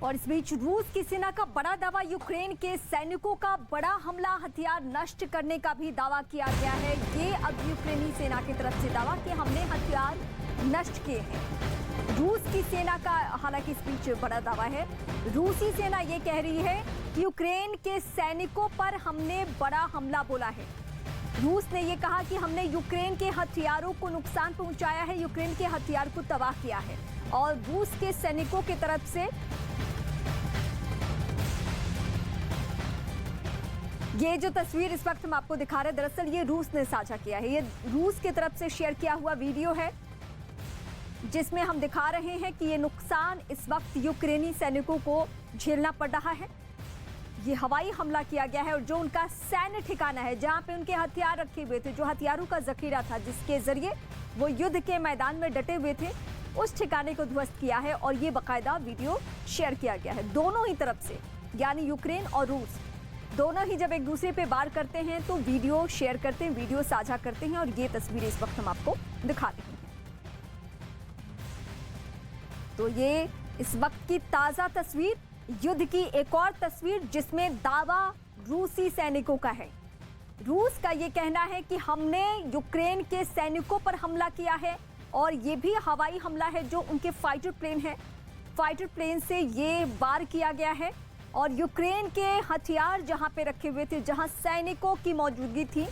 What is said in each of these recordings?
और इस बीच रूस की सेना का बड़ा दावा, यूक्रेन के सैनिकों का बड़ा हमला, हथियार नष्ट करने का भी दावा किया गया है। ये अब यूक्रेनी सेना की तरफ से दावा कि हमने हथियार नष्ट किए हैं। रूस की सेना का हालांकि इस बीच बड़ा दावा है। रूसी सेना ये कह रही है कि यूक्रेन के सैनिकों पर हमने बड़ा हमला बोला है। रूस ने यह कहा कि हमने यूक्रेन के हथियारों को नुकसान पहुंचाया है, यूक्रेन के हथियार को तबाह किया है। और रूस के सैनिकों की तरफ से ये जो तस्वीर इस वक्त हम आपको दिखा रहे हैं, दरअसल ये रूस ने साझा किया है। ये रूस की तरफ से शेयर किया हुआ वीडियो है जिसमें हम दिखा रहे हैं कि ये नुकसान इस वक्त यूक्रेनी सैनिकों को झेलना पड़ रहा है। ये हवाई हमला किया गया है और जो उनका सैन्य ठिकाना है, जहां पे उनके हथियार रखे हुए थे, जो हथियारों का जखीरा था, जिसके जरिए वो युद्ध के मैदान में डटे हुए थे, उस ठिकाने को ध्वस्त किया है। और ये बाकायदा वीडियो शेयर किया गया है दोनों ही तरफ से, यानी यूक्रेन और रूस दोनों ही जब एक दूसरे पे वार करते हैं तो वीडियो शेयर करते हैं, वीडियो साझा करते हैं। और ये तस्वीरें इस वक्त हम आपको दिखा रहे हैं। तो ये इस वक्त की ताजा तस्वीर, युद्ध की एक और तस्वीर जिसमें दावा रूसी सैनिकों का है। रूस का ये कहना है कि हमने यूक्रेन के सैनिकों पर हमला किया है और ये भी हवाई हमला है। जो उनके फाइटर प्लेन है, फाइटर प्लेन से ये वार किया गया है। और यूक्रेन के हथियार जहां पे रखे हुए थे, जहां सैनिकों की मौजूदगी थी,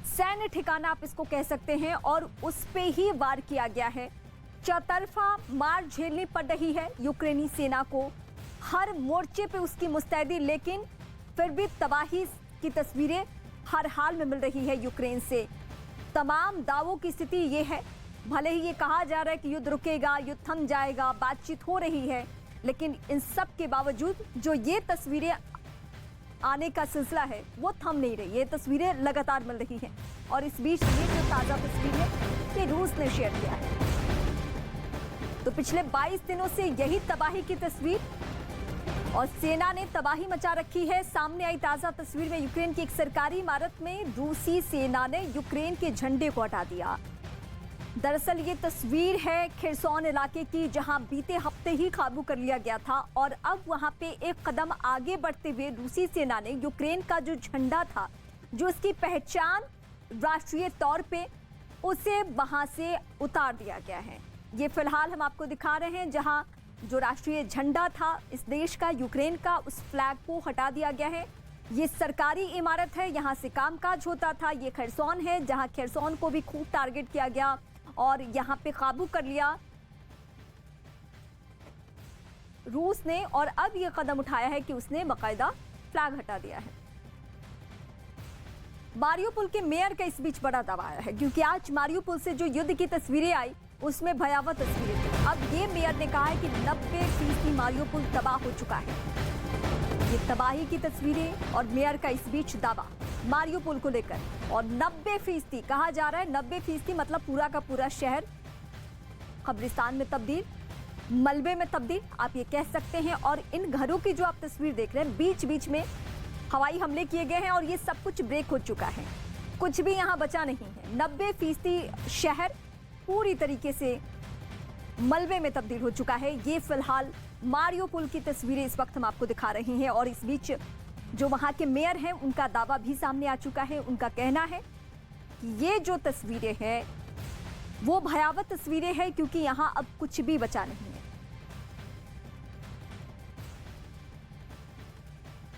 सैन्य ठिकाना आप इसको कह सकते हैं, और उस पे ही वार किया गया है। चौतरफा मार झेलनी पड़ रही है यूक्रेनी सेना को, हर मोर्चे पे उसकी मुस्तैदी, लेकिन फिर भी तबाही की तस्वीरें हर हाल में मिल रही है यूक्रेन से। तमाम दावों की स्थिति ये है, भले ही ये कहा जा रहा है कि युद्ध रुकेगा, युद्ध थम जाएगा, बातचीत हो रही है, लेकिन इन सब के बावजूद जो ये तस्वीरें आने का सिलसिला है वो थम नहीं रही। ये तस्वीरें लगातार मिल रही हैं। और इस बीच ये जो ताज़ा तस्वीर है ये रूस ने शेयर किया है। तो पिछले 22 दिनों से यही तबाही की तस्वीर, और सेना ने तबाही मचा रखी है। सामने आई ताज़ा तस्वीर में यूक्रेन की एक सरकारी इमारत में रूसी सेना ने यूक्रेन के झंडे को हटा दिया। दरअसल ये तस्वीर है खेरसोन इलाके की, जहां बीते हफ्ते ही काबू कर लिया गया था। और अब वहां पे एक कदम आगे बढ़ते हुए रूसी सेना ने यूक्रेन का जो झंडा था, जो उसकी पहचान राष्ट्रीय तौर पे, उसे वहां से उतार दिया गया है। ये फिलहाल हम आपको दिखा रहे हैं, जहां जो राष्ट्रीय झंडा था इस देश का, यूक्रेन का, उस फ्लैग को हटा दिया गया है। ये सरकारी इमारत है, यहाँ से कामकाज होता था। ये खेरसोन है, जहाँ खेरसोन को भी खूब टारगेट किया गया और यहाँ पे काबू कर लिया रूस ने। और अब ये कदम उठाया है कि उसने बाकायदा फ्लैग हटा दिया है। मारियोपोल के मेयर का इस बीच बड़ा दावा आया है, क्योंकि आज मारियोपोल से जो युद्ध की तस्वीरें आई उसमें भयावह तस्वीरें थी। अब ये मेयर ने कहा है कि 90% मारियोपोल तबाह हो चुका है। ये तबाही की तस्वीरें और मेयर का इस बीच दावा मारियोपोल को लेकर। और 90% कहा जा रहा है, 90% मतलब पूरा का पूरा शहर कब्रिस्तान में तब्दील, मलबे में तब्दील, आप ये कह सकते हैं। और इन घरों की जो आप तस्वीर देख रहे हैं, बीच बीच में हवाई हमले किए गए हैं और ये सब कुछ ब्रेक हो चुका है, कुछ भी यहाँ बचा नहीं है। 90% शहर पूरी तरीके से मलबे में तब्दील हो चुका है। ये फिलहाल मारियोपोल की तस्वीरें इस वक्त हम आपको दिखा रहे हैं। और इस बीच जो वहां के मेयर हैं उनका दावा भी सामने आ चुका है। उनका कहना है कि ये जो तस्वीरें हैं वो भयावह तस्वीरें हैं, क्योंकि यहां अब कुछ भी बचा नहीं है।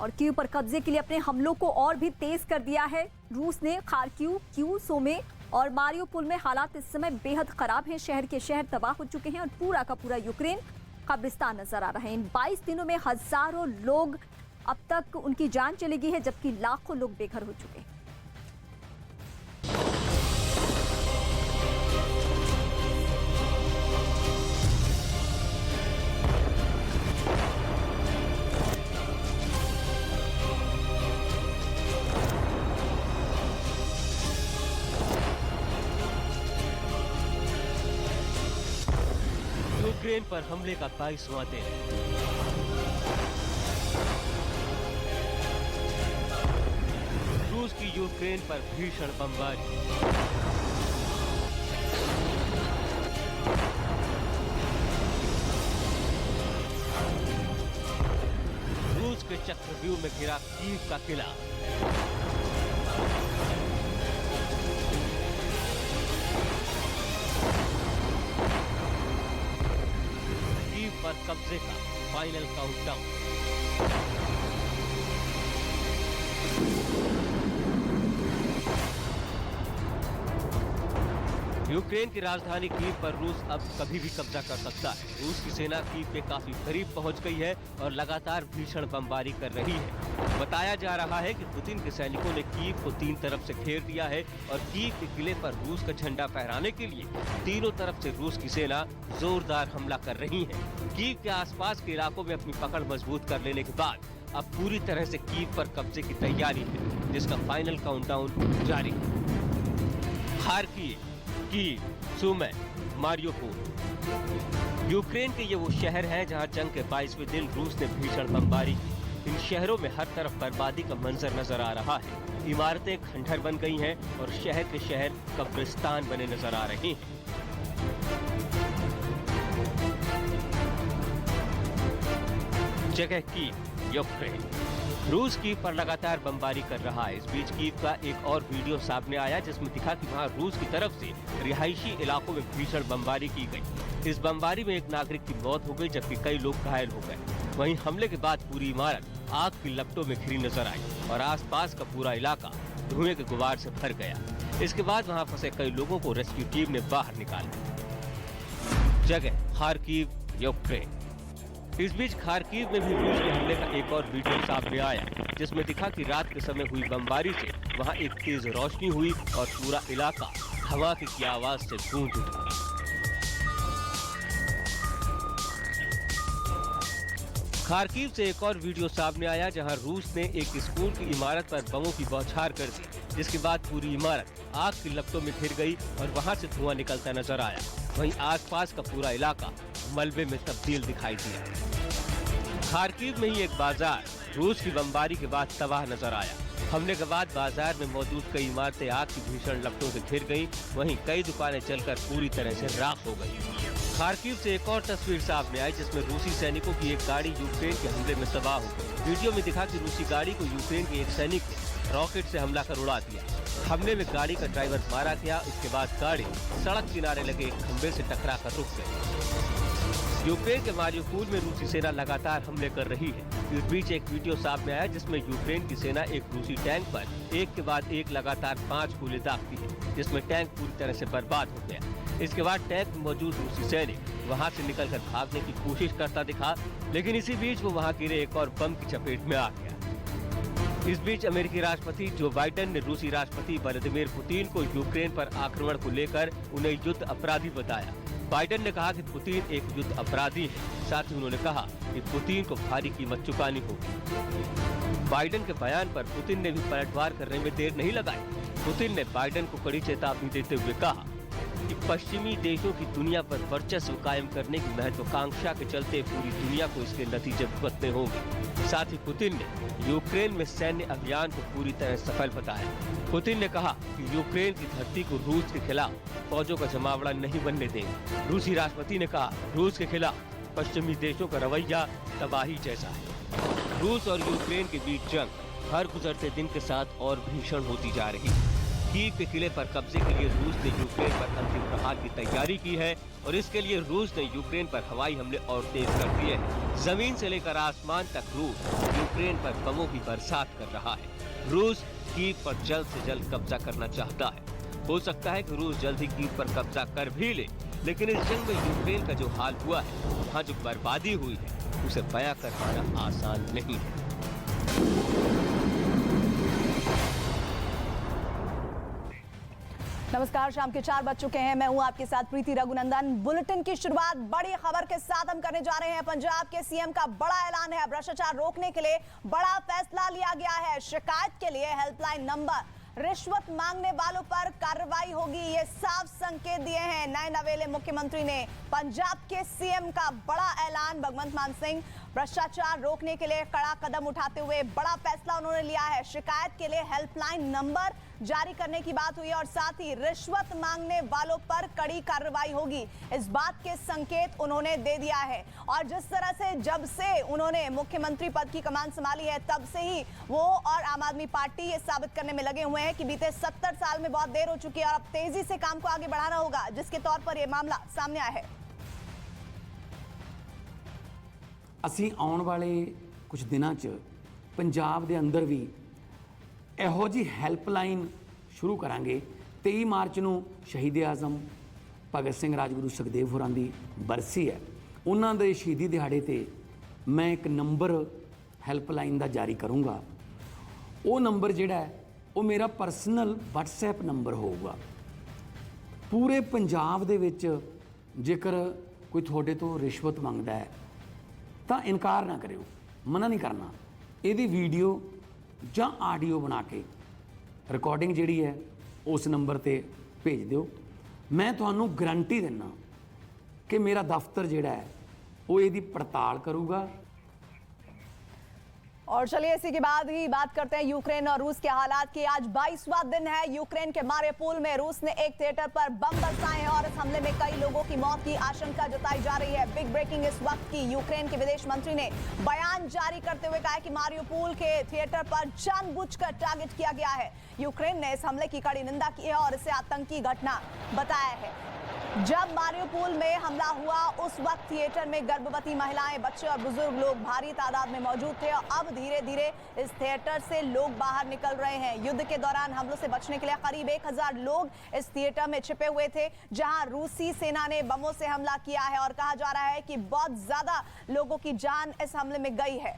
और कीव पर कब्जे के लिए अपने हमलों को और भी तेज कर दिया है रूस ने। खार्किव, क्यू, सोमे और मारियोपोल में हालात इस समय बेहद खराब हैं। शहर के शहर तबाह हो चुके हैं और पूरा का पूरा यूक्रेन कब्रिस्तान नजर आ रहा है। इन 22 दिनों में हजारों लोग अब तक उनकी जान चली गई है, जबकि लाखों लोग बेघर हो चुके हैं। यूक्रेन पर हमले का 22वां दिन। रूस की यूक्रेन पर भीषण बमबारी। चक्रव्यूह में घिरा कीव का किला। कीव पर कब्जे का फाइनल काउंटडाउन। यूक्रेन की राजधानी कीव पर रूस अब कभी भी कब्जा कर सकता है। रूस की सेना कीव के काफी करीब पहुंच गई है और लगातार भीषण बमबारी कर रही है। बताया जा रहा है कि पुतिन के सैनिकों ने कीव को 3 तरफ से घेर दिया है और कीव के किले पर रूस का झंडा फहराने के लिए तीनों तरफ से रूस की सेना जोरदार हमला कर रही है। कीव के आसपास के इलाकों में अपनी पकड़ मजबूत कर लेने के बाद अब पूरी तरह से कीव पर कब्जे की तैयारी है, जिसका फाइनल काउंटडाउन जारी है। Kharkiv, Kyiv, Sumy, Mariupol. Ukraine के ये वो शहर हैं जहां जंग के 22वें दिन रूस ने भीषण बमबारी की। इन शहरों में हर तरफ बर्बादी का मंजर नजर आ रहा है। इमारतें खंडहर बन गई हैं और शहर के शहर कब्रिस्तान बने नजर आ रहे हैं। जगह कीव, यूक्रेन। रूस कीव पर लगातार बमबारी कर रहा है। इस बीच कीव का एक और वीडियो सामने आया जिसमें दिखा कि वहां रूस की तरफ से रिहायशी इलाकों में भीषण बमबारी की गई। इस बमबारी में एक नागरिक की मौत हो गई जबकि कई लोग घायल हो गए। वहीं हमले के बाद पूरी इमारत आग की लपटों में घिरी नजर आई और आसपास का पूरा इलाका धुएं के गुबार से भर गया। इसके बाद वहाँ फंसे कई लोगों को रेस्क्यू टीम ने बाहर निकाला। जगह खार्किव, यूक्रेन। इस बीच खार्किव में भी रूस के हमले का एक और वीडियो सामने आया जिसमें दिखा कि रात के समय हुई बमबारी से वहां एक तेज रोशनी हुई और पूरा इलाका धमाके की आवाज से गूंज उठा। खार्किव से एक और वीडियो सामने आया जहां रूस ने एक स्कूल की इमारत पर बमों की बौछार कर दी, जिसके बाद पूरी इमारत आग की लपटों में घिर गई और वहां से धुआं निकलता नजर आया। वहीं आसपास का पूरा इलाका मलबे में तब्दील दिखाई दिया। खार्किव में ही एक बाजार रूस की बमबारी के बाद तबाह नजर आया। हमले के बाद बाजार में मौजूद कई इमारतें आग की भीषण लपटों से घिर गईं, वहीं कई दुकानें जलकर पूरी तरह से राख हो गईं। खार्किव से एक और तस्वीर सामने आई जिसमें रूसी सैनिकों की एक गाड़ी यूक्रेन के हमले में तबाह हो गई। वीडियो में दिखा कि रूसी गाड़ी को यूक्रेन के एक सैनिक ने रॉकेट से हमला कर उड़ा दिया। हमले में गाड़ी का ड्राइवर मारा गया। इसके बाद गाड़ी सड़क किनारे लगे एक खंबे से टकरा कर रुक गई। यूक्रेन के मारियोपोल में रूसी सेना लगातार हमले कर रही है। इस बीच एक वीडियो सामने आया जिसमें यूक्रेन की सेना एक रूसी टैंक पर एक के बाद एक लगातार 5 गोले दागती है, जिसमें टैंक पूरी तरह से बर्बाद हो गया। इसके बाद टैंक में मौजूद रूसी सैनिक वहां से निकलकर भागने की कोशिश करता दिखा, लेकिन इसी बीच वो वहां गिरे एक और बम की चपेट में आ गया। इस बीच अमेरिकी राष्ट्रपति जो बाइडेन ने रूसी राष्ट्रपति व्लादिमीर पुतिन को यूक्रेन पर आक्रमण को लेकर उन्हें युद्ध अपराधी बताया। बाइडेन ने कहा कि पुतिन एक युद्ध अपराधी है। साथ ही उन्होंने कहा कि पुतिन को भारी कीमत चुकानी होगी। बाइडेन के बयान पर पुतिन ने भी पलटवार करने में देर नहीं लगाई। पुतिन ने बाइडेन को कड़ी चेतावनी देते हुए कहा कि पश्चिमी देशों की दुनिया पर वर्चस्व कायम करने की महत्वाकांक्षा के चलते पूरी दुनिया को इसके नतीजे भुगतने होंगे। साथ ही पुतिन ने यूक्रेन में सैन्य अभियान को पूरी तरह सफल बताया। पुतिन ने कहा कि यूक्रेन की धरती को रूस के खिलाफ फौजों का जमावड़ा नहीं बनने देंगे। रूसी राष्ट्रपति ने कहा रूस के खिलाफ पश्चिमी देशों का रवैया तबाही जैसा है। रूस और यूक्रेन के बीच जंग हर गुजरते दिन के साथ और भीषण होती जा रही है। कीव के किले पर कब्जे के लिए रूस ने यूक्रेन पर अंतिम प्रहार की तैयारी की है और इसके लिए रूस ने यूक्रेन पर हवाई हमले और तेज कर दिए हैं। जमीन से लेकर आसमान तक रूस यूक्रेन पर बमों की बरसात कर रहा है। रूस कीव पर जल्द से जल्द कब्जा करना चाहता है। हो सकता है कि रूस जल्द ही कीव पर कब्जा कर भी ले, लेकिन इस जंग में यूक्रेन का जो हाल हुआ है, वहाँ जो बर्बादी हुई है, उसे बयां कर पाना आसान नहीं है। नमस्कार, शाम के 4 बज चुके हैं। मैं हूं आपके साथ प्रीति रघुनंदन। बुलेटिन की शुरुआत बड़ी खबर के साथ हम करने जा रहे हैं। पंजाब के सीएम का बड़ा ऐलान है। भ्रष्टाचार रोकने के लिए बड़ा फैसला लिया गया है। शिकायत के लिए हेल्पलाइन नंबर रिश्वत मांगने वालों पर कार्रवाई होगी, ये साफ संकेत दिए हैं नए नवेले मुख्यमंत्री ने। पंजाब के सीएम का बड़ा ऐलान, भगवंत मान सिंह भ्रष्टाचार रोकने के लिए कड़ा कदम उठाते हुए बड़ा फैसला उन्होंने लिया है। शिकायत के लिए हेल्पलाइन नंबर जारी करने की बात हुई और साथ ही रिश्वत मांगने वालों पर कड़ी कार्रवाई होगी, इस बात के संकेत उन्होंने दे दिया है। और जिस तरह से जब से उन्होंने मुख्यमंत्री पद की कमान संभाली है तब से ही वो और आम आदमी पार्टी ये साबित करने में लगे हुए हैं कि बीते 70 साल में बहुत देर हो चुकी है और अब तेजी से काम को आगे बढ़ाना होगा, जिसके तौर पर यह मामला सामने आया है। ਅਸੀਂ ਆਉਣ ਵਾਲੇ ਕੁਝ ਦਿਨਾਂ 'ਚ ਪੰਜਾਬ ਦੇ ਅੰਦਰ ਵੀ ਇਹੋ ਜੀ ਹੈਲਪਲਾਈਨ ਸ਼ੁਰੂ ਕਰਾਂਗੇ। 23 ਮਾਰਚ ਨੂੰ ਸ਼ਹੀਦ ਆਜ਼ਮ ਭਗਤ ਸਿੰਘ ਰਾਜਗੁਰੂ ਸੁਖਦੇਵ ਹੋਰਾਂ ਦੀ ਬਰਸੀ ਹੈ, ਉਹਨਾਂ ਦੇ ਸ਼ਹੀਦੀ ਦਿਹਾੜੇ ਤੇ ਮੈਂ ਇੱਕ ਨੰਬਰ ਹੈਲਪਲਾਈਨ ਦਾ ਜਾਰੀ ਕਰੂੰਗਾ। ਉਹ ਨੰਬਰ ਜਿਹੜਾ ਹੈ ਉਹ ਮੇਰਾ ਪਰਸਨਲ WhatsApp ਨੰਬਰ ਹੋਊਗਾ। ਪੂਰੇ ਪੰਜਾਬ ਦੇ ਵਿੱਚ ਜੇਕਰ ਕੋਈ ਤੁਹਾਡੇ ਤੋਂ ਰਿਸ਼ਵਤ ਮੰਗਦਾ ਹੈ ਤਾਂ ਇਨਕਾਰ ਨਾ ਕਰਿਓ, ਮਨਾ ਨਹੀਂ ਕਰਨਾ। ਇਹਦੀ ਵੀਡੀਓ ਜਾਂ ਆਡੀਓ ਬਣਾ ਕੇ ਰਿਕਾਰਡਿੰਗ ਜਿਹੜੀ ਹੈ ਉਸ ਨੰਬਰ ਤੇ ਭੇਜ ਦਿਓ। ਮੈਂ ਤੁਹਾਨੂੰ ਗਰੰਟੀ ਦਿੰਦਾ ਕਿ ਮੇਰਾ ਦਫ਼ਤਰ ਜਿਹੜਾ ਹੈ ਉਹ ਇਹਦੀ ਪੜਤਾਲ ਕਰੂਗਾ। और चलिए इसी के बाद ही बात करते हैं यूक्रेन और रूस के हालात की। आज 22वां दिन है यूक्रेन के मारिउपोल में रूस ने एक थिएटर पर बम बरसाए हैं और इस हमले में कई लोगों की मौत की आशंका जताई जा रही है। बिग ब्रेकिंग इस वक्त की, यूक्रेन के विदेश मंत्री ने बयान जारी करते हुए कहा कि मारिउपोल के थिएटर पर जानबूझकर टारगेट किया गया है। यूक्रेन ने इस हमले की कड़ी निंदा की है और इसे आतंकी घटना बताया है। जब मारिउपोल में हमला हुआ उस वक्त थिएटर में गर्भवती महिलाएं, बच्चे और बुजुर्ग लोग भारी तादाद में मौजूद थे और अब धीरे धीरे इस थिएटर से लोग बाहर निकल रहे हैं। युद्ध के दौरान हमलों से बचने के लिए करीब 1000 लोग इस थिएटर में छिपे हुए थे, जहां रूसी सेना ने बमों से हमला किया है और कहा जा रहा है कि बहुत ज्यादा लोगों की जान इस हमले में गई है।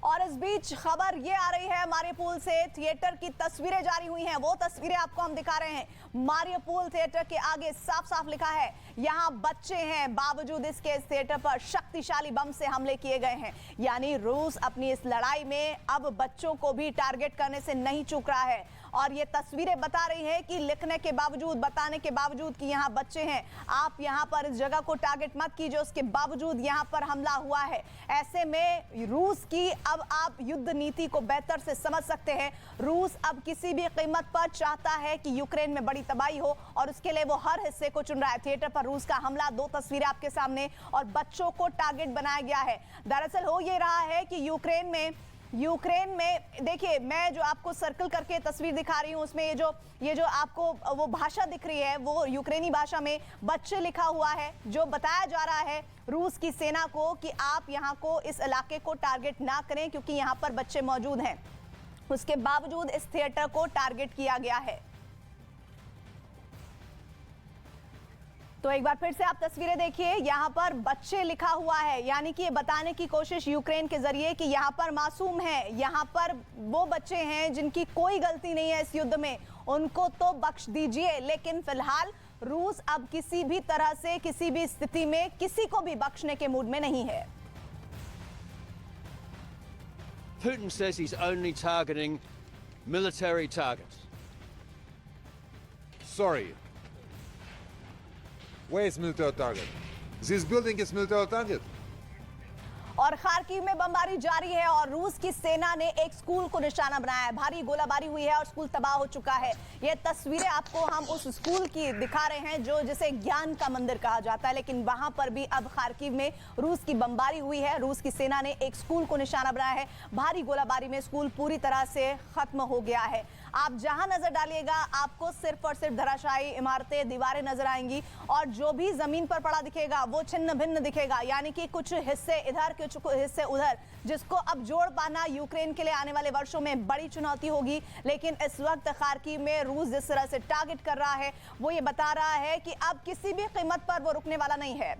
और इस बीच खबर ये आ रही है मारिउपोल से थिएटर की तस्वीरें जारी हुई हैं, वो तस्वीरें आपको हम दिखा रहे हैं। मारिउपोल थिएटर के आगे साफ साफ लिखा है यहाँ बच्चे हैं, बावजूद इसके इस थिएटर पर शक्तिशाली बम से हमले किए गए हैं। यानी रूस अपनी इस लड़ाई में अब बच्चों को भी टारगेट करने से नहीं चूक रहा है। और ये तस्वीरें बता रही हैं कि लिखने के बावजूद, बताने के बावजूद कि यहाँ बच्चे हैं, आप यहाँ पर इस जगह को टारगेट मत कीजिए, उसके बावजूद यहाँ पर हमला हुआ है। ऐसे में रूस की अब आप युद्ध नीति को बेहतर से समझ सकते हैं। रूस अब किसी भी कीमत पर चाहता है कि यूक्रेन में बड़ी तबाही हो और उसके लिए वो हर हिस्से को चुन रहा है। थिएटर पर रूस का हमला, 2 तस्वीरें आपके सामने, और बच्चों को टारगेट बनाया गया है। दरअसल हो ये रहा है कि यूक्रेन में देखिए, मैं जो आपको सर्कल करके तस्वीर दिखा रही हूं उसमें ये जो आपको वो भाषा दिख रही है वो यूक्रेनी भाषा में बच्चे लिखा हुआ है, जो बताया जा रहा है रूस की सेना को कि आप यहां को, इस इलाके को टारगेट ना करें क्योंकि यहां पर बच्चे मौजूद हैं। उसके बावजूद इस थिएटर को टारगेट किया गया है। तो एक बार फिर से आप तस्वीरें देखिए, यहाँ पर बच्चे लिखा हुआ है, यानी कि ये बताने की कोशिश यूक्रेन के जरिए कि यहाँ पर मासूम है, यहाँ पर वो बच्चे हैं जिनकी कोई गलती नहीं है इस युद्ध में, उनको तो बख्श दीजिए। लेकिन फिलहाल रूस अब किसी भी तरह से, किसी भी स्थिति में किसी को भी बख्शने के मूड में नहीं है। Putin says he's only targeting military targets. Sorry. Where is military target? This building is military target. और खार्किव में बमबारी जारी है और रूस की सेना ने एक स्कूल को निशाना बनाया है। भारी गोलाबारी हुई है और स्कूल तबाह हो चुका है। ये तस्वीरें आपको हम उस स्कूल की दिखा रहे हैं जिसे ज्ञान का मंदिर कहा जाता है, लेकिन वहां पर भी अब खार्किव में रूस की बमबारी हुई है। रूस की सेना ने एक स्कूल को निशाना बनाया है। भारी गोलाबारी में स्कूल पूरी तरह से खत्म हो गया है। आप जहां नजर डालिएगा आपको सिर्फ और सिर्फ धराशायी इमारतें, दीवारें नजर आएंगी और जो भी जमीन पर पड़ा दिखेगा वो छिन्न भिन्न दिखेगा, यानी कि कुछ हिस्से इधर, कुछ हिस्से उधर, जिसको अब जोड़ पाना यूक्रेन के लिए आने वाले वर्षों में बड़ी चुनौती होगी। लेकिन इस वक्त खार्किव में रूस जिस तरह से टारगेट कर रहा है वो ये बता रहा है कि अब किसी भी कीमत पर वो रुकने वाला नहीं है।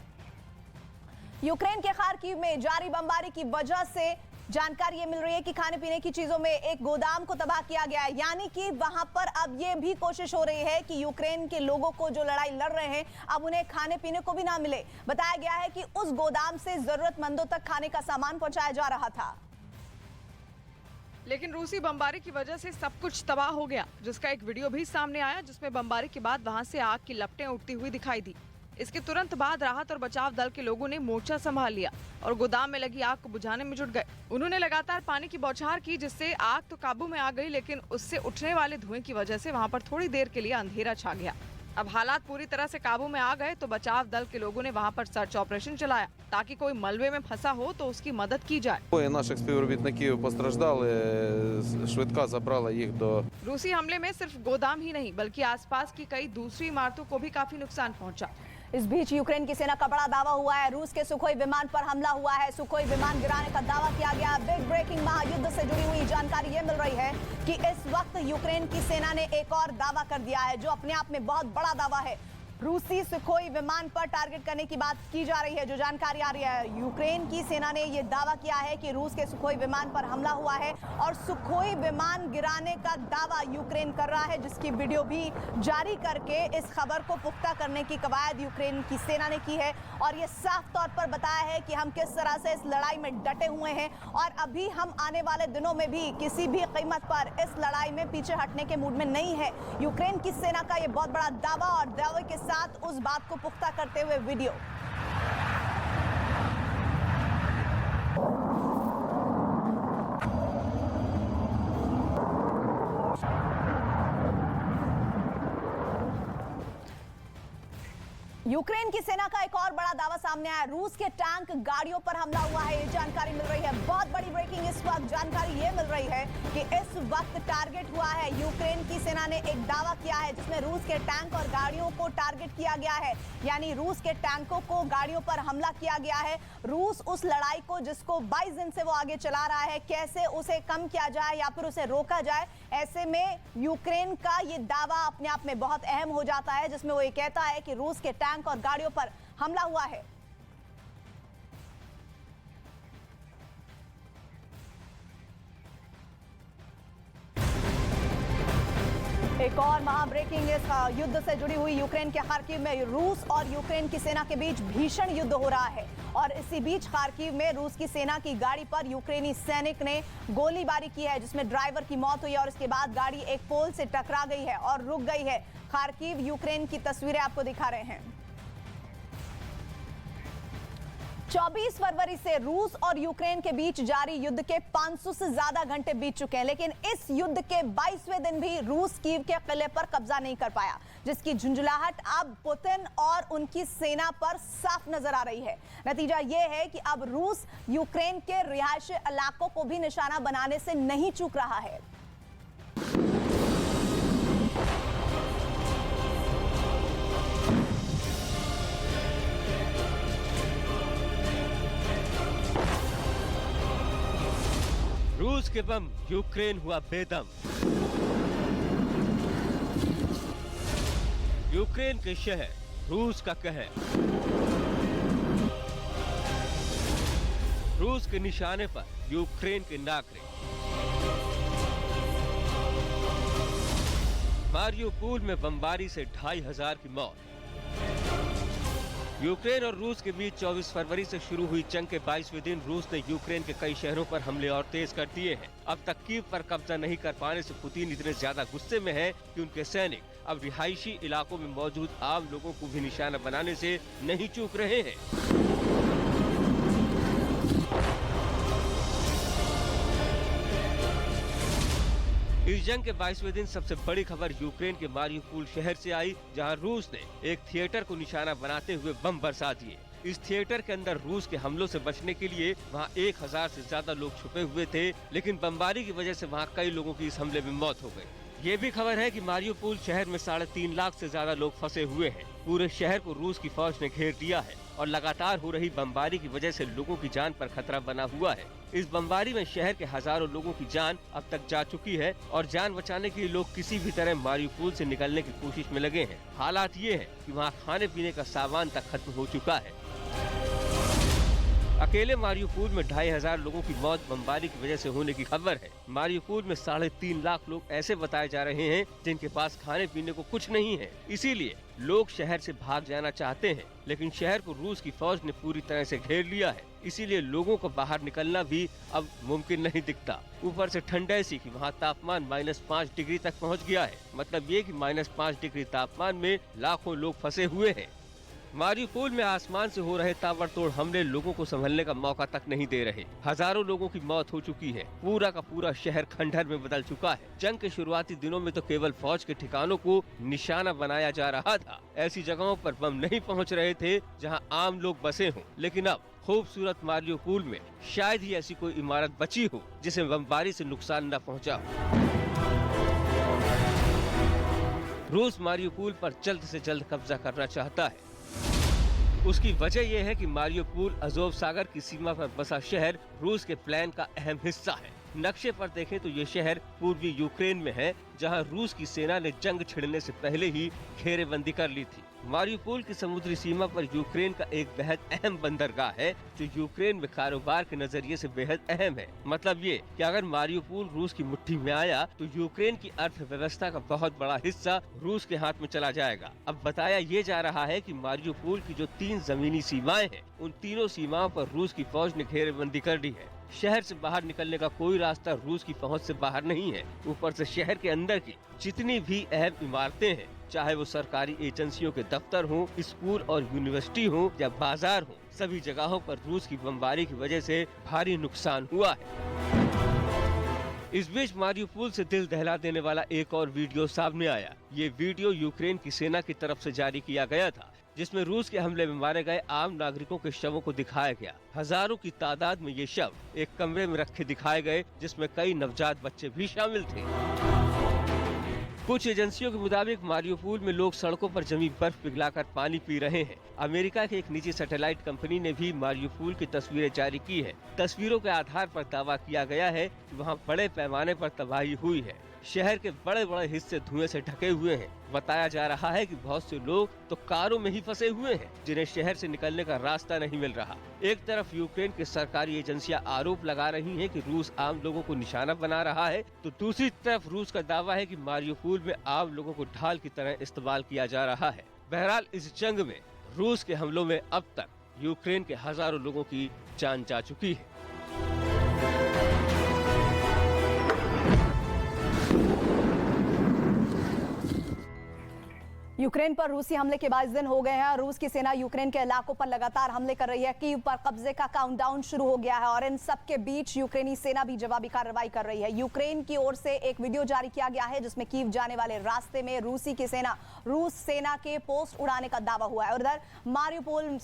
यूक्रेन के खार्किव में जारी बमबारी की वजह से जानकारी ये मिल रही है कि खाने पीने की चीजों में एक गोदाम को तबाह किया गया है, यानी कि वहां पर अब ये भी कोशिश हो रही है कि यूक्रेन के लोगों को जो लड़ाई लड़ रहे हैं अब उन्हें खाने पीने को भी ना मिले। बताया गया है कि उस गोदाम से जरूरतमंदों तक खाने का सामान पहुंचाया जा रहा था। लेकिन रूसी बमबारी की वजह से सब कुछ तबाह हो गया, जिसका एक वीडियो भी सामने आया जिसमें बमबारी के बाद वहां से आग की लपटें उठती हुई दिखाई दी। इसके तुरंत बाद राहत और बचाव दल के लोगों ने मोर्चा संभाल लिया और गोदाम में लगी आग को बुझाने में जुट गए। उन्होंने लगातार पानी की बौछार की, जिससे आग तो काबू में आ गई, लेकिन उससे उठने वाले धुएं की वजह से वहां पर थोड़ी देर के लिए अंधेरा छा गया। अब हालात पूरी तरह से काबू में आ गए तो बचाव दल के लोगों ने वहां पर सर्च ऑपरेशन चलाया ताकि कोई मलबे में फंसा हो तो उसकी मदद की जाए। Двоє наших співробітників постраждали, швидка забрала їх до रूसी हमले में सिर्फ गोदाम ही नहीं बल्कि आसपास की कई दूसरी इमारतों को भी काफी नुकसान पहुंचा। इस बीच यूक्रेन की सेना का बड़ा दावा हुआ है। रूस के सुखोई विमान पर हमला हुआ है। सुखोई विमान गिराने का दावा किया गया। बिग ब्रेकिंग, महायुद्ध से जुड़ी हुई जानकारी ये मिल रही है कि इस वक्त यूक्रेन की सेना ने एक और दावा कर दिया है, जो अपने आप में बहुत बड़ा दावा है। रूसी सुखोई विमान पर टारगेट करने की बात की जा रही है। जो जानकारी आ रही है, यूक्रेन की सेना ने यह दावा किया है कि रूस के सुखोई विमान पर हमला हुआ है और सुखोई विमान गिराने का दावा यूक्रेन कर रहा है, जिसकी वीडियो भी जारी करके इस खबर को पुख्ता करने की कवायद यूक्रेन की सेना ने की है और ये साफ तौर पर बताया है कि हम किस तरह से इस लड़ाई में डटे हुए हैं और अभी हम आने वाले दिनों में भी किसी भी कीमत पर इस लड़ाई में पीछे हटने के मूड में नहीं है। यूक्रेन की सेना का ये बहुत बड़ा दावा और दावे के साथ उस बात को पुख्ता करते हुए वीडियो। यूक्रेन की सेना का एक और बड़ा दावा सामने आया। रूस के टैंक गाड़ियों पर हमला हुआ है, ये जानकारी मिल रही है। बहुत बड़ी ब्रेकिंग इस वक्त जानकारी ये मिल रही है कि इस वक्त टारगेट हुआ है। यूक्रेन की सेना ने एक दावा किया है जिसमें रूस के टैंक और गाड़ियों को टारगेट किया गया है, यानी रूस के टैंकों को गाड़ियों पर हमला किया गया है। रूस उस लड़ाई को जिसको 22 दिन से वो आगे चला रहा है, कैसे उसे कम किया जाए या फिर उसे रोका जाए, ऐसे में यूक्रेन का ये दावा अपने आप में बहुत अहम हो जाता है, जिसमें वो ये कहता है कि रूस के टैंक और गाड़ियों पर हमला हुआ है। एक और महाब्रेकिंग इस युद्ध से जुड़ी हुई। यूक्रेन के खार्किव में रूस और यूक्रेन की सेना के बीच भीषण युद्ध हो रहा है और इसी बीच खार्किव में रूस की सेना की गाड़ी पर यूक्रेनी सैनिक ने गोलीबारी की है, जिसमें ड्राइवर की मौत हुई और इसके बाद गाड़ी एक पोल से टकरा गई है और रुक गई है। खार्किव यूक्रेन की तस्वीरें आपको दिखा रहे हैं। 24 फरवरी से रूस और यूक्रेन के बीच जारी युद्ध के 500 से ज्यादा घंटे बीत चुके हैं, लेकिन इस युद्ध के 22वें दिन भी रूस कीव के किले पर कब्जा नहीं कर पाया, जिसकी झुंझुलाहट अब पुतिन और उनकी सेना पर साफ नजर आ रही है। नतीजा यह है कि अब रूस यूक्रेन के रिहायशी इलाकों को भी निशाना बनाने से नहीं चूक रहा है। रूस के बम, यूक्रेन हुआ बेदम। यूक्रेन के शहर, रूस का कहर। रूस के निशाने पर यूक्रेन के नागरिक। मारियोपोल में बमबारी से 2500 की मौत। यूक्रेन और रूस के बीच 24 फरवरी से शुरू हुई जंग के 22वें दिन रूस ने यूक्रेन के कई शहरों पर हमले और तेज कर दिए हैं। अब तक कीव पर कब्जा नहीं कर पाने से पुतिन इतने ज्यादा गुस्से में है कि उनके सैनिक अब रिहायशी इलाकों में मौजूद आम लोगों को भी निशाना बनाने से नहीं चूक रहे हैं। इस जंग के 22वें दिन सबसे बड़ी खबर यूक्रेन के मारियोपोल शहर से आई, जहां रूस ने एक थिएटर को निशाना बनाते हुए बम बरसा दिए। इस थिएटर के अंदर रूस के हमलों से बचने के लिए वहां 1000 से ज्यादा लोग छुपे हुए थे, लेकिन बमबारी की वजह से वहां कई लोगों की इस हमले में मौत हो गई। ये भी खबर है कि मारियोपोल शहर में 3.5 लाख से ज्यादा लोग फंसे हुए हैं। पूरे शहर को रूस की फौज ने घेर दिया है और लगातार हो रही बमबारी की वजह से लोगों की जान पर खतरा बना हुआ है। इस बमबारी में शहर के हजारों लोगों की जान अब तक जा चुकी है और जान बचाने के लिए लोग किसी भी तरह मारियोपोल से निकलने की कोशिश में लगे हैं। हालात ये है कि वहाँ खाने पीने का सामान तक खत्म हो चुका है। अकेले मारियुपोल में 2500 लोगों की मौत बमबारी की वजह से होने की खबर है। मारियुपोल में 3.5 लाख लोग ऐसे बताए जा रहे हैं जिनके पास खाने पीने को कुछ नहीं है। इसीलिए लोग शहर से भाग जाना चाहते हैं, लेकिन शहर को रूस की फौज ने पूरी तरह से घेर लिया है। इसीलिए लोगों को बाहर निकलना भी अब मुमकिन नहीं दिखता। ऊपर से ठंड ऐसी कि वहाँ तापमान -5 डिग्री तक पहुँच गया है। मतलब ये कि -5 डिग्री तापमान में लाखों लोग फंसे हुए हैं। मारियुपोल में आसमान से हो रहे ताबड़तोड़ हमले लोगों को संभलने का मौका तक नहीं दे रहे। हजारों लोगों की मौत हो चुकी है। पूरा का पूरा शहर खंडहर में बदल चुका है। जंग के शुरुआती दिनों में तो केवल फौज के ठिकानों को निशाना बनाया जा रहा था। ऐसी जगहों पर बम नहीं पहुंच रहे थे जहां आम लोग बसे हों। लेकिन अब खूबसूरत मारियुपोल में शायद ही ऐसी कोई इमारत बची हो जिसे बमबारी से नुकसान न पहुँचा हो। रूस मारियुपोल पर जल्द से जल्द कब्जा करना चाहता है। उसकी वजह यह है कि मारियुपोल अज़ोव सागर की सीमा पर बसा शहर रूस के प्लान का अहम हिस्सा है। नक्शे पर देखें तो ये शहर पूर्वी यूक्रेन में है, जहां रूस की सेना ने जंग छिड़ने से पहले ही घेरेबंदी कर ली थी। मारियुपोल की समुद्री सीमा पर यूक्रेन का एक बेहद अहम बंदरगाह है, जो यूक्रेन में कारोबार के नजरिए से बेहद अहम है। मतलब ये कि अगर मारियुपोल रूस की मुट्ठी में आया तो यूक्रेन की अर्थव्यवस्था का बहुत बड़ा हिस्सा रूस के हाथ में चला जाएगा। अब बताया ये जा रहा है कि मारियुपोल की जो 3 जमीनी सीमाएं हैं, उन तीनों सीमाओं पर रूस की फौज ने घेरेबंदी कर दी है। शहर से बाहर निकलने का कोई रास्ता रूस की पहुंच से बाहर नहीं है। ऊपर से शहर के अंदर की जितनी भी अहम इमारतें हैं, चाहे वो सरकारी एजेंसियों के दफ्तर हों, स्कूल और यूनिवर्सिटी हों या बाजार हों, सभी जगहों पर रूस की बमबारी की वजह से भारी नुकसान हुआ है। इस बीच मारियुपोल से दिल दहला देने वाला एक और वीडियो सामने आया। ये वीडियो यूक्रेन की सेना की तरफ से जारी किया गया था, जिसमें रूस के हमले में मारे गए आम नागरिकों के शवों को दिखाया गया। हजारों की तादाद में ये शव एक कमरे में रखे दिखाए गए, जिसमें कई नवजात बच्चे भी शामिल थे। कुछ एजेंसियों के मुताबिक मारियुपोल में लोग सड़कों पर जमी बर्फ पिघलाकर पानी पी रहे हैं। अमेरिका की एक निजी सैटेलाइट कंपनी ने भी मारियुपोल की तस्वीरें जारी की है। तस्वीरों के आधार पर दावा किया गया है कि वहां बड़े पैमाने पर तबाही हुई है। शहर के बड़े बड़े हिस्से धुएं से ढके हुए हैं। बताया जा रहा है कि बहुत से लोग तो कारों में ही फंसे हुए हैं, जिन्हें शहर से निकलने का रास्ता नहीं मिल रहा। एक तरफ यूक्रेन की सरकारी एजेंसियां आरोप लगा रही हैं कि रूस आम लोगों को निशाना बना रहा है, तो दूसरी तरफ रूस का दावा है कि मारियुपोल में आम लोगों को ढाल की तरह इस्तेमाल किया जा रहा है। बहरहाल इस जंग में रूस के हमलों में अब तक यूक्रेन के हजारों लोगों की जान जा चुकी है। यूक्रेन पर रूसी हमले के 22 दिन हो गए हैं और रूस की सेना यूक्रेन के इलाकों पर लगातार हमले कर रही है। कीव पर कब्जे का काउंटडाउन शुरू हो गया है और इन सब के बीच यूक्रेनी सेना भी जवाबी कार्रवाई कर रही है। यूक्रेन की ओर से एक वीडियो जारी किया गया है, जिसमें कीव जाने वाले रास्ते में रूस सेना के पोस्ट उड़ाने का दावा हुआ है। और उधर मारियुपोल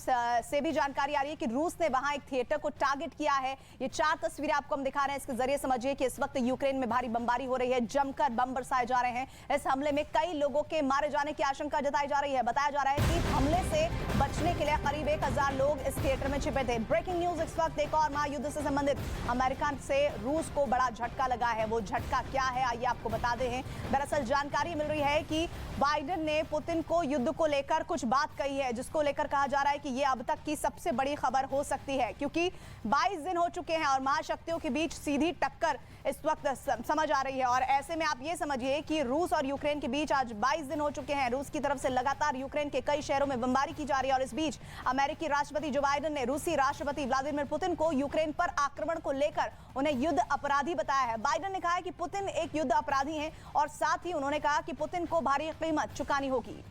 से भी जानकारी आ रही है कि रूस ने वहां एक थिएटर को टारगेट किया है। ये 4 तस्वीरें आपको हम दिखा रहे हैं। इसके जरिए समझिए कि इस वक्त यूक्रेन में भारी बमबारी हो रही है, जमकर बम बरसाए जा रहे हैं। इस हमले में कई लोगों के मारे जाने की आशंका जताई जा रही है। बताया जा रहा है कि हमले से बचने के लिए करीब 1000 लोग इस थिएटर में छिपे थे। ब्रेकिंग न्यूज इस वक्त एक और महायुद्ध से संबंधित अमेरिका से रूस को बड़ा झटका लगा है। वो झटका क्या है, आइए आपको बता दें। दरअसल जानकारी मिल रही है कि बाइडेन ने पुतिन को युद्ध को लेकर कुछ बात कही है, जिसको लेकर कहा जा रहा है कि ये अब तक की सबसे बड़ी खबर हो सकती है, क्योंकि 22 दिन हो चुके हैं और महाशक्तियों के बीच सीधी टक्कर इस वक्त समझ आ रही है। और ऐसे में आप ये समझिए कि रूस और यूक्रेन के बीच आज 22 दिन हो चुके हैं। रूस की तरफ से लगातार यूक्रेन के कई शहरों में बमबारी की जा रही है और इस बीच अमेरिकी राष्ट्रपति जो बाइडेन ने रूसी राष्ट्रपति व्लादिमीर पुतिन को यूक्रेन पर आक्रमण को लेकर उन्हें युद्ध अपराधी बताया है। बाइडेन ने कहा है कि पुतिन एक युद्ध अपराधी हैं और साथ ही उन्होंने कहा कि पुतिन को भारी कीमत चुकानी होगी।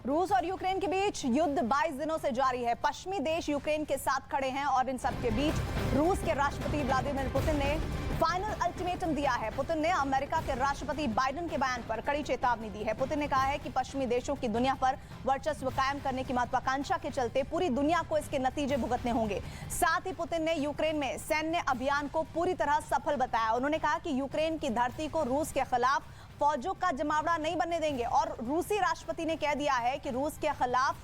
रूस और यूक्रेन के बीच युद्ध 22 दिनों से जारी है। पश्चिमी देश यूक्रेन के साथ खड़े हैं और इन सब के बीच रूस के राष्ट्रपति व्लादिमीर पुतिन ने फाइनल अल्टीमेटम दिया है। पुतिन ने अमेरिका के राष्ट्रपति बाइडेन के बयान पर कड़ी चेतावनी दी है। पुतिन ने कहा है कि पश्चिमी देशों की दुनिया पर वर्चस्व कायम करने की महत्वाकांक्षा के चलते पूरी दुनिया को इसके नतीजे भुगतने होंगे। साथ ही पुतिन ने यूक्रेन में सैन्य अभियान को पूरी तरह सफल बताया। उन्होंने कहा कि यूक्रेन की धरती को रूस के खिलाफ फौजों का जमावड़ा नहीं बनने देंगे और रूसी राष्ट्रपति ने कह दिया है कि रूस के खिलाफ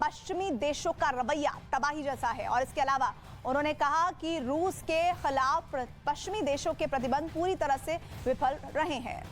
पश्चिमी देशों का रवैया तबाही जैसा है। और इसके अलावा उन्होंने कहा कि रूस के खिलाफ पश्चिमी देशों के प्रतिबंध पूरी तरह से विफल रहे हैं।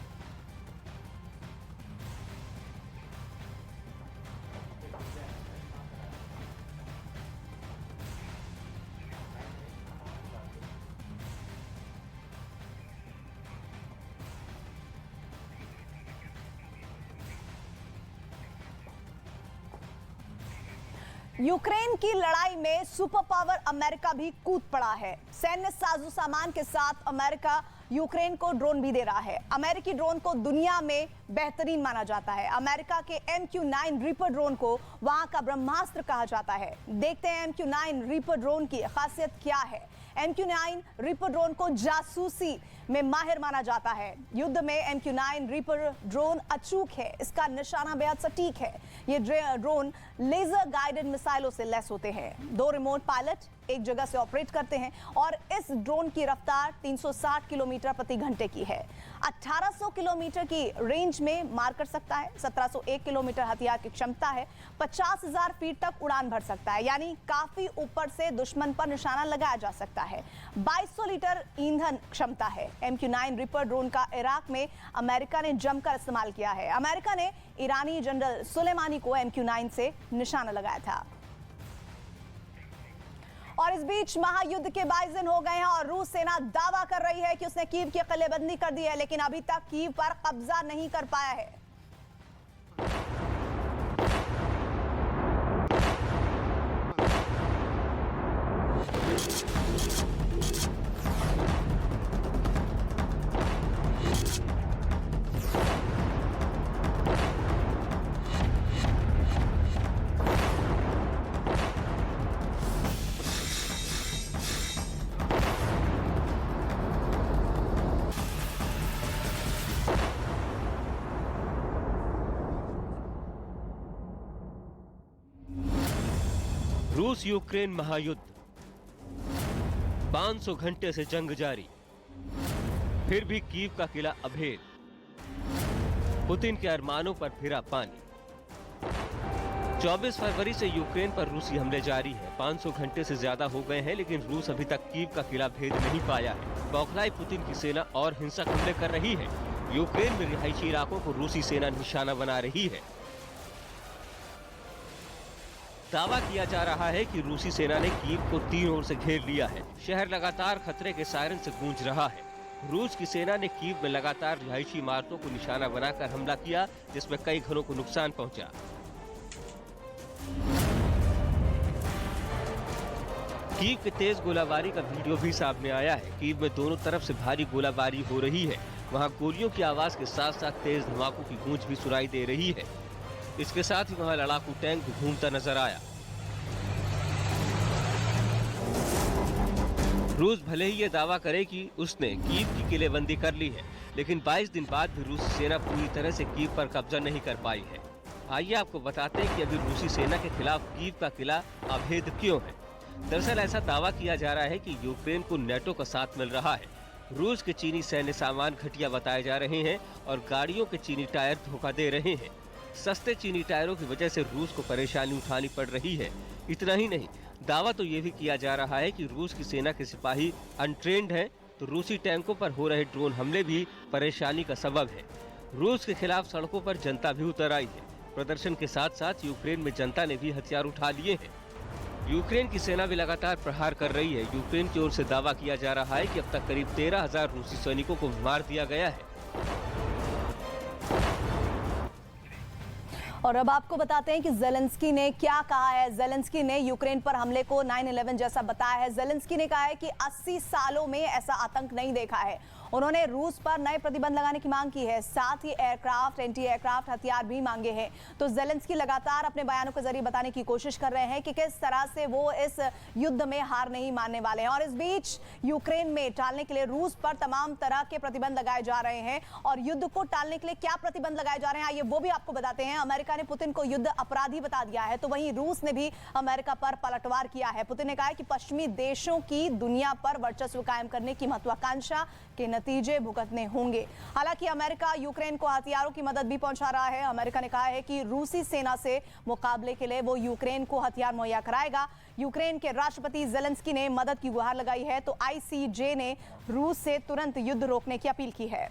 यूक्रेन की लड़ाई में सुपर पावर अमेरिका भी कूद पड़ा है। सैन्य साजो सामान के साथ अमेरिका यूक्रेन को ड्रोन भी दे रहा है। अमेरिकी ड्रोन को दुनिया में बेहतरीन माना जाता है। अमेरिका के MQ-9 रीपर ड्रोन को वहां का ब्रह्मास्त्र कहा जाता है। देखते हैं MQ-9 रीपर ड्रोन की खासियत क्या है। MQ-9 रीपर ड्रोन को जासूसी में माहिर माना जाता है। युद्ध में MQ-9 रीपर ड्रोन अचूक है, इसका निशाना बेहद सटीक है। ये ड्रोन लेजर गाइडेड मिसाइलों से लैस होते हैं। 2 रिमोट पायलट एक जगह से ऑपरेट करते हैं और इस ड्रोन की रफ्तार 360 किलोमीटर प्रति घंटे की है। 1800 किलोमीटर की रेंज में मार कर सकता है। 1701 किलोमीटर हथियार की क्षमता है। 50,000 फीट तक उड़ान भर सकता है, यानी काफी ऊपर से दुश्मन पर निशाना लगाया जा सकता है। 2200 लीटर ईंधन क्षमता है। MQ-9 रीपर ड्रोन का इराक में अमेरिका ने जमकर इस्तेमाल किया है। अमेरिका ने ईरानी जनरल सुलेमानी को MQ-9 से निशाना लगाया था। और इस बीच महायुद्ध के 22 दिन हो गए हैं और रूस सेना दावा कर रही है कि उसने कीव की किलेबंदी कर दी है, लेकिन अभी तक कीव पर कब्जा नहीं कर पाया है। रूस यूक्रेन महायुद्ध, 500 घंटे से जंग जारी, फिर भी कीव का किला अभेद, पुतिन के अरमानों पर फिरा पानी। 24 फरवरी से यूक्रेन पर रूसी हमले जारी हैं। 500 घंटे से ज्यादा हो गए हैं, लेकिन रूस अभी तक कीव का किला भेद नहीं पाया है। बौखलाई पुतिन की सेना और हिंसक हमले कर रही है। यूक्रेन में रिहायशी इलाकों को रूसी सेना निशाना बना रही है। दावा किया जा रहा है कि रूसी सेना ने कीव को 3 ओर से घेर लिया है। शहर लगातार खतरे के सायरन से गूंज रहा है। रूस की सेना ने कीव में लगातार रिहायशी इमारतों को निशाना बनाकर हमला किया, जिसमें कई घरों को नुकसान पहुंचा। कीव की तेज गोलाबारी का वीडियो भी सामने आया है। कीव में दोनों तरफ से भारी गोलाबारी हो रही है। वहां गोलियों की आवाज के साथ साथ तेज धमाकों की गूंज भी सुनाई दे रही है। इसके साथ ही वहां लड़ाकू टैंक भी घूमता नजर आया। रूस भले ही ये दावा करे कि उसने कीव की किलेबंदी कर ली है, लेकिन 22 दिन बाद भी रूसी सेना पूरी तरह से कीव पर कब्जा नहीं कर पाई है। आइए आपको बताते हैं कि अभी रूसी सेना के खिलाफ कीव का किला अभेद क्यों है। दरअसल ऐसा दावा किया जा रहा है कि यूक्रेन को नेटो का साथ मिल रहा है। रूस के चीनी सैन्य सामान घटिया बताए जा रहे हैं और गाड़ियों के चीनी टायर धोखा दे रहे हैं। सस्ते चीनी टायरों की वजह से रूस को परेशानी उठानी पड़ रही है। इतना ही नहीं, दावा तो ये भी किया जा रहा है कि रूस की सेना के सिपाही अनट्रेन्ड हैं, तो रूसी टैंकों पर हो रहे ड्रोन हमले भी परेशानी का सबब है। रूस के खिलाफ सड़कों पर जनता भी उतर आई है। प्रदर्शन के साथ साथ यूक्रेन में जनता ने भी हथियार उठा लिए हैं। यूक्रेन की सेना भी लगातार प्रहार कर रही है। यूक्रेन की ओर से दावा किया जा रहा है कि अब तक करीब 13,000 रूसी सैनिकों को मार दिया गया है। और अब आपको बताते हैं कि ज़ेलेंस्की ने क्या कहा है। ज़ेलेंस्की ने यूक्रेन पर हमले को 9/11 जैसा बताया है। ज़ेलेंस्की ने कहा है कि 80 सालों में ऐसा आतंक नहीं देखा है। उन्होंने रूस पर नए प्रतिबंध लगाने की मांग की है, साथ ही एयरक्राफ्ट, एंटी एयरक्राफ्ट हथियार भी मांगे हैं। तो ज़ेलेंस्की लगातार अपने बयानों के जरिए बताने की कोशिश कर रहे हैं कि किस तरह से वो इस युद्ध में हार नहीं मानने वाले हैं। और इस बीच यूक्रेन में टालने के लिए रूस पर तमाम तरह के प्रतिबंध लगाए जा रहे हैं। और युद्ध को टालने के लिए क्या प्रतिबंध लगाए जा रहे हैं, आइए वो भी आपको बताते हैं। अमेरिका ने पुतिन को युद्ध अपराधी बता दिया है, तो वहीं रूस ने भी अमेरिका पर पलटवार किया है। पुतिन ने कहा है कि पश्चिमी देशों की दुनिया पर वर्चस्व कायम करने की महत्वाकांक्षा के नतीजे भुगतने होंगे। हालांकि अमेरिका यूक्रेन को हथियारों की मदद भी पहुंचा रहा है। अमेरिका ने कहा है कि रूसी सेना से मुकाबले के लिए वो यूक्रेन को हथियार मुहैया कराएगा। यूक्रेन के राष्ट्रपति जेलेंस्की ने मदद की गुहार लगाई है, तो आईसीजे ने रूस से तुरंत युद्ध रोकने की अपील की है।